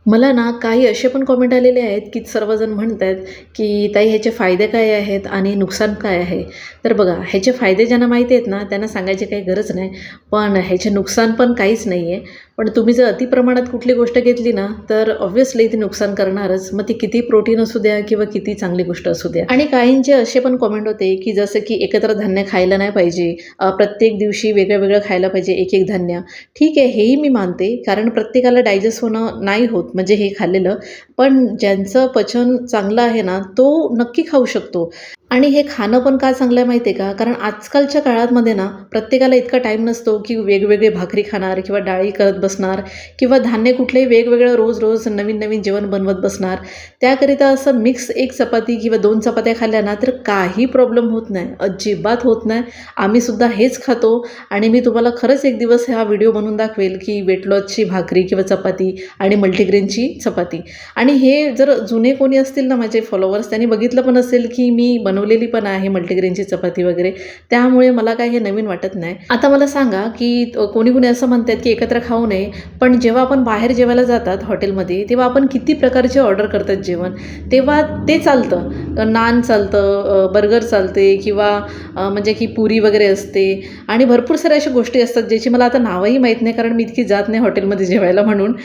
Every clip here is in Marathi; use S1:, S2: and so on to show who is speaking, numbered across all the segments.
S1: मला ना काही असे पण कमेंट आलेले आहेत, की सर्वजण म्हणतायत, की "ताई ह्याचे फायदे काय आहेत आणि नुकसान काय आहे?" तर बघा, ह्याचे फायदे ज्यांना माहिती आहेत ना, त्यांना सांगायची काही गरज नाही. पण ह्याचे नुकसान पण काहीच नाही आहे. पण तुम्ही जर अतिप्रमाणात कुठली गोष्ट घेतली ना, तर ऑब्व्हियसली ती नुकसान करणारच. मग ती किती प्रोटीन असू द्या किंवा किती चांगली गोष्ट असू द्या. आणि काहींचे असे पण कमेंट होते, की जसं की एकत्र धान्य खायला नाही पाहिजे. प्रत्येक दिवशी वेगळं-वेगळं खायला पाहिजे, एक-एक धान्य. ठीक आहे, हेही मी मानते. कारण प्रत्येकाला डायजेस्ट होणं नाही होत म्हणजे हे खाल्लेलं. पण ज्यांचं पचन चांगलं आहे ना, तो नक्की खाऊ शकतो. आणि हे खाणं पण का चांगलं आहे माहिती आहे का? कारण आजकालच्या काळामध्ये ना, प्रत्येकाला इतका टाईम नसतो, की वेगवेगळे भाकरी खाणार किंवा डाळी करत बसणार किंवा धान्य कुठलंही वेगवेगळं रोज-रोज नवीन-नवीन जेवण बनवत बसणार. त्याकरिता असं मिक्स 1 चपाती किंवा 2 चपात्या खाल्ल्या ना, तर काही प्रॉब्लेम होत नाही. अजिबात होत नाही. आम्हीसुद्धा हेच खातो आणि मी तुम्हाला खरंच एक दिवस हा व्हिडिओ बनवून दाखवेल, की वेट लॉसची भाकरी किंवा चपाती आणि मल्टीग्रेनची चपाती. आणि हे जर जुने कोणी असतील ना माझे फॉलोवर्स, त्यांनी बघितलं पण असेल, की मी बनवलेली पण आहे मल्टीग्रेनची चपाती वगैरे. त्यामुळे मला काही हे नवीन वाटत नाही. आता मला सांगा, की कोणी-कोणी असं म्हणतात, की एकत्र खाऊ नये. पण जेव्हा आपण बाहेर जेवायला जातात हॉटेलमध्ये, तेव्हा आपण किती प्रकारचे ऑर्डर करतात जेवण. तेव्हा ते चालतं. नान चालतं, बर्गर चालते किंवा म्हणजे की पुरी वगैरे असते आणि भरपूर साऱ्या अशा गोष्टी असतात, ज्याची मला आता नावही माहीत नाही, कारण मी इतकी जात नाही हॉटेलमध्ये जेवायला म्हणून.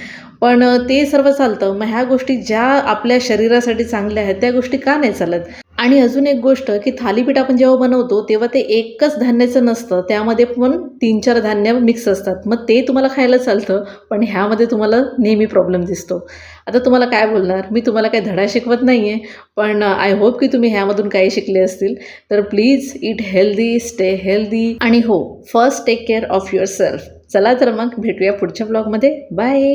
S1: पण ते सर्व चालतं. मग ह्या गोष्टी ज्या आपल्या शरीरासाठी चांगल्या आहेत, त्या गोष्टी का नाही चालत? आणि अजून एक गोष्ट, की थालीपीठ आपण जेव्हा बनवतो, तेव्हा ते एकच धान्याचं नसतं. त्यामध्ये पण 3-4 धान्य मिक्स असतात. मग ते तुम्हाला खायला चालतं, पण ह्यामध्ये तुम्हाला नेहमी प्रॉब्लेम दिसतो. आता तुम्हाला काय बोलणार? मी तुम्हाला काही धडा शिकवत नाही आहे, पण आय होप की तुम्ही ह्यामधून काही शिकले असतील. तर please eat healthy, stay healthy आणि हो, first take care of yourself. चला तर मग भेटूया पुढच्या ब्लॉगमध्ये. बाय.